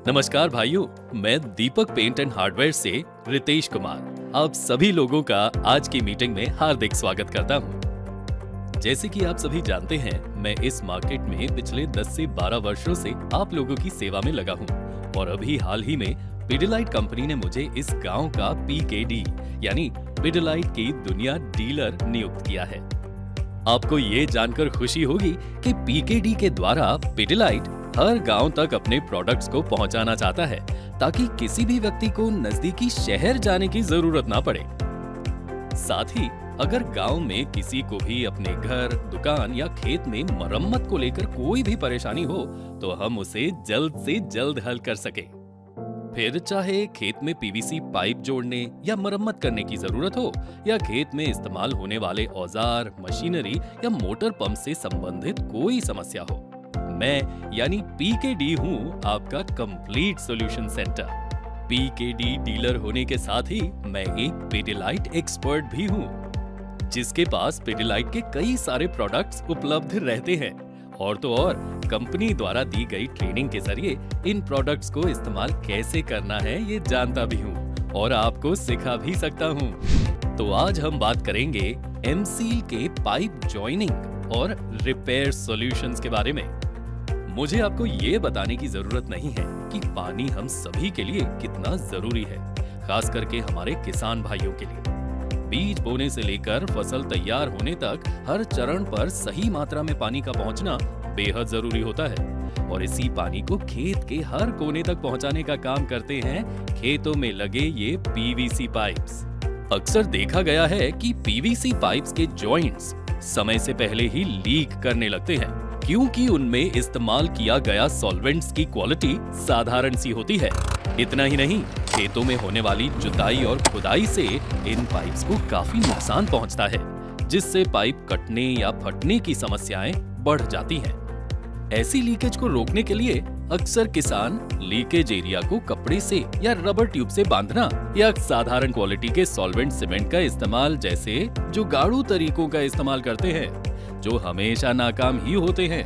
नमस्कार भाइयों, मैं दीपक पेंट एंड हार्डवेयर से रितेश कुमार आप सभी लोगों का आज की मीटिंग में हार्दिक स्वागत करता हूं। जैसे कि आप सभी जानते हैं, मैं इस मार्केट में पिछले 10 से 12 वर्षों से आप लोगों की सेवा में लगा हूं और अभी हाल ही में पिडिलाइट कंपनी ने मुझे इस गांव का पीकेडी यानी पिडिलाइट की दुनिया डीलर नियुक्त किया है। आपको ये जानकर खुशी होगी कि पीकेडी के द्वारा पिडिलाइट हर गांव तक अपने प्रोडक्ट्स को पहुंचाना चाहता है ताकि किसी भी व्यक्ति को नजदीकी शहर जाने की जरूरत ना पड़े। साथ ही अगर गांव में किसी को भी अपने घर, दुकान या खेत में मरम्मत को लेकर कोई भी परेशानी हो तो हम उसे जल्द से जल्द हल कर सके। फिर चाहे खेत में पीवीसी पाइप जोड़ने या मरम्मत करने की जरूरत हो या खेत में इस्तेमाल होने वाले औजार, मशीनरी या मोटर पंप से संबंधित कोई समस्या हो, मैं यानी पीकेडी हूँ आपका complete solution centre. PKD dealer होने के साथ ही मैं एक पिडिलाइट एक्सपर्ट भी हूँ जिसके पास पिडिलाइट के कई सारे प्रोडक्ट्स उपलब्ध रहते हैं और तो और कंपनी द्वारा दी गई ट्रेनिंग के जरिए इन प्रोडक्ट्स को इस्तेमाल कैसे करना है ये जानता भी हूँ और आपको सिखा भी सकता हूँ। तो आज हम बात करेंगे एमसील के पाइप जॉइनिंग और रिपेयर सॉल्यूशंस के बारे में। मुझे आपको ये बताने की जरूरत नहीं है कि पानी हम सभी के लिए कितना जरूरी है, खास करके हमारे किसान भाइयों के लिए। बीज बोने से लेकर फसल तैयार होने तक हर चरण पर सही मात्रा में पानी का पहुंचना बेहद जरूरी होता है और इसी पानी को खेत के हर कोने तक पहुंचाने का काम करते हैं खेतों में लगे ये पीवीसी पाइप्स। अक्सर देखा गया है कि पीवीसी पाइप्स के जॉइंट्स समय से पहले ही लीक करने लगते हैं क्योंकि उनमें इस्तेमाल किया गया सॉल्वेंट्स की क्वालिटी साधारण सी होती है। इतना ही नहीं, खेतों में होने वाली जुताई और खुदाई से इन पाइप्स को काफी नुकसान पहुंचता है जिससे पाइप कटने या फटने की समस्याएं बढ़ जाती हैं। ऐसी लीकेज को रोकने के लिए अक्सर किसान लीकेज एरिया को कपड़े से या रबर ट्यूब से बांधना या साधारण क्वालिटी के सॉल्वेंट सीमेंट का इस्तेमाल जैसे जुगाड़ू तरीकों का इस्तेमाल करते हैं जो हमेशा नाकाम ही होते हैं।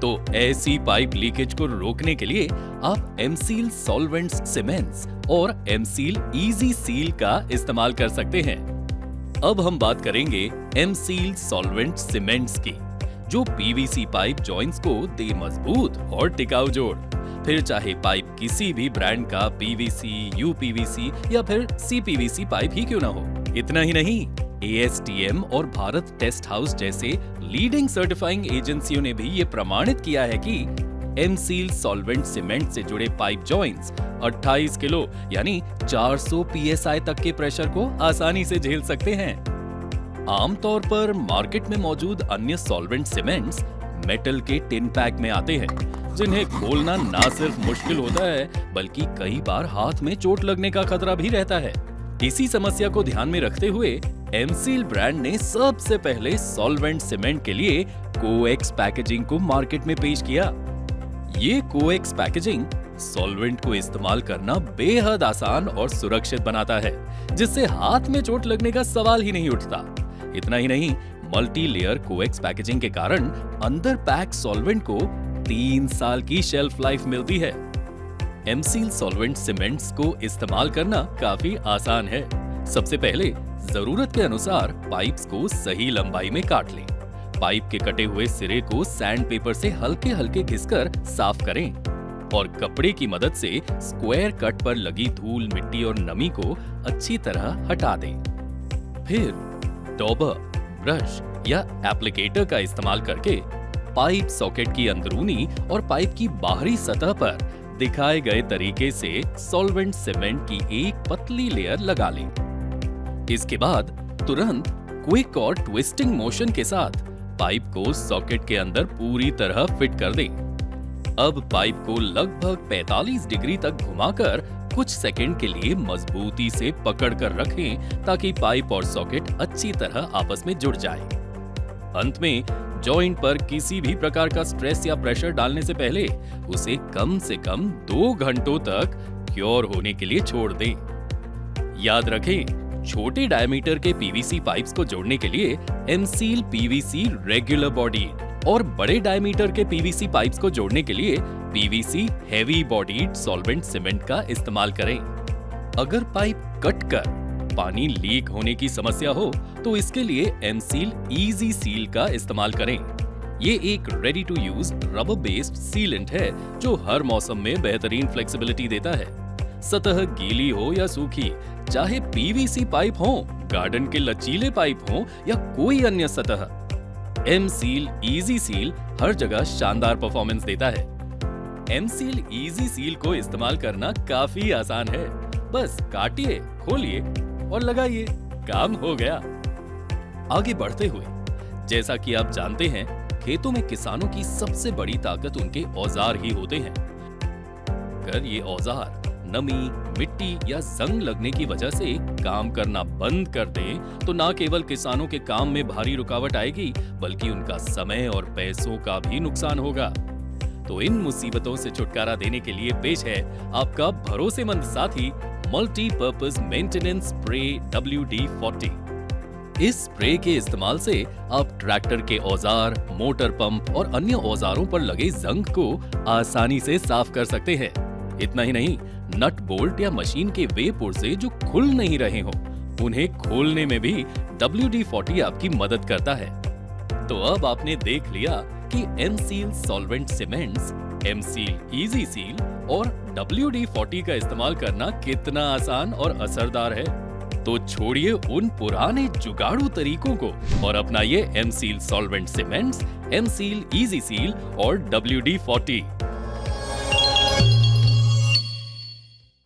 तो ऐसी पाइप लीकेज को रोकने के लिए आप एमसील सॉल्वेंट्स सीमेंट्स और एमसील इजी सील का इस्तेमाल कर सकते हैं। अब हम बात करेंगे एमसील सॉल्वेंट सीमेंट्स की, जो पीवीसी पाइप जॉइंट्स को दे मजबूत और टिकाऊ जोड़। फिर चाहे पाइप किसी भी ब्रांड का पीवीसी, यूपीवीसी या फिर सीपीवीसी पाइप ही क्यों ना हो। इतना ही नहीं, एएसटीएम और भारत टेस्ट हाउस जैसे लीडिंग सर्टिफाइंग एजेंसियों ने भी ये प्रमाणित किया है कि एमसील सॉल्वेंट सीमेंट से जुड़े पाइप जॉइंट्स 28 किलो यानी 400 पीएसआई तक के प्रेशर को आसानी से झेल सकते हैं। आमतौर पर मार्केट में मौजूद अन्य सॉल्वेंट सीमेंट्स मेटल के टिन पैक में आते हैं जिन्हें खोलना ना सिर्फ मुश्किल होता है बल्कि कई बार हाथ में चोट लगने का खतरा भी रहता है। इसी समस्या को ध्यान में रखते हुए एमसील ब्रांड ने सबसे पहले सॉल्वेंट सीमेंट के लिए कोएक्स पैकेजिंग को मार्केट में पेश किया। ये कोएक्स पैकेजिंग सॉल्वेंट को इस्तेमाल करना बेहद आसान और सुरक्षित बनाता है जिससे हाथ में चोट लगने का सवाल ही नहीं उठता। इतना ही नहीं, मल्टी लेयर कोएक्स पैकेजिंग के कारण अंदर पैक सॉल्वेंट को 3 साल की शेल्फ लाइफ मिलती है। एमसील सॉल्वेंट सीमेंट्स को इस्तेमाल करना काफी आसान है। सबसे पहले जरूरत के अनुसार पाइप्स को सही लंबाई में काट लें। पाइप के कटे हुए सिरे को सैंड पेपर से हल्के हल्के घिसकर साफ करें और कपड़े की मदद से स्क्वायर कट पर लगी धूल, मिट्टी और नमी को अच्छी तरह हटा दें। फिर डॉबर, ब्रश या एप्लीकेटर का इस्तेमाल करके पाइप सॉकेट की अंदरूनी और पाइप की बाहरी सतह पर दिखाए गए तरीके से सॉल्वेंट सीमेंट की एक पतली लेयर लगा लें। इसके बाद तुरंत क्विक और ट्विस्टिंग मोशन के साथ पाइप को सॉकेट के अंदर पूरी तरह फिट कर दें। अब पाइप को लगभग 45 डिग्री तक घुमाकर कुछ सेकंड के लिए मजबूती से पकड़ कर रखें ताकि पाइप और सॉकेट अच्छी तरह आपस में जुड़ जाए। अंत में जॉइंट पर किसी भी प्रकार का स्ट्रेस या प्रेशर डालने से पहले उसे कम से कम 2 घंटों तक क्योर होने के लिए छोड़ दें। याद रखें, छोटे डायमीटर के पीवीसी पाइप्स को जोड़ने के लिए एमसील पीवीसी रेगुलर बॉडी और बड़े डायमीटर के पीवीसी पाइप्स को जोड़ने के लिए PVC heavy bodied solvent cement का इस्तेमाल करें। अगर पाइप कट कर पानी लीक होने की समस्या हो तो इसके लिए एमसील इजी सील का इस्तेमाल करें। ये एक ready to use rubber based sealant है जो हर मौसम में बेहतरीन फ्लेक्सिबिलिटी देता है। सतह गीली हो या सूखी, चाहे पीवीसी पाइप हो, गार्डन के लचीले पाइप हो या कोई अन्य सतह, एमसील इजी सील हर जगह शानदार परफॉर्मेंस देता है। एमसील इजी सील को इस्तेमाल करना काफी आसान है। बस काटिए, खोलिए और लगाइए, काम हो गया। आगे बढ़ते हुए, जैसा कि आप जानते हैं, खेतों में किसानों की सबसे बड़ी ताकत उनके औजार ही होते हैं। अगर ये औजार नमी, मिट्टी या जंग लगने की वजह से काम करना बंद कर दें, तो न केवल किसानों के काम में भारी रुकावट आएगी, बल्कि उनका समय और पैसों का भी नुकसान होगा। तो इन मुसीबतों से छुटकारा देने के लिए पेश है आपका भरोसेमंद साथी मल्टीपर्पज मेंटेनेंस स्प्रे WD-40। इस स्प्रे के इस्तेमाल से आप ट्रैक्टर के औजार, मोटर पंप और अन्य औजारों पर लगे जंग को आसानी से साफ कर सकते हैं। इतना ही नहीं, नट बोल्ट या मशीन के वे पुर्जे जो खुल नहीं रहे हो, उन्हें खोलने में भी WD-40 आपकी मदद करता है। तो अब आपने देख लिया कि M-Seal solvent cements, M seal easy seal और WD-40 का इस्तेमाल करना कितना आसान और असरदार है। तो छोड़िए उन पुराने जुगाड़ू तरीकों को और अपनाइए M seal solvent cements, M seal easy seal और WD-40।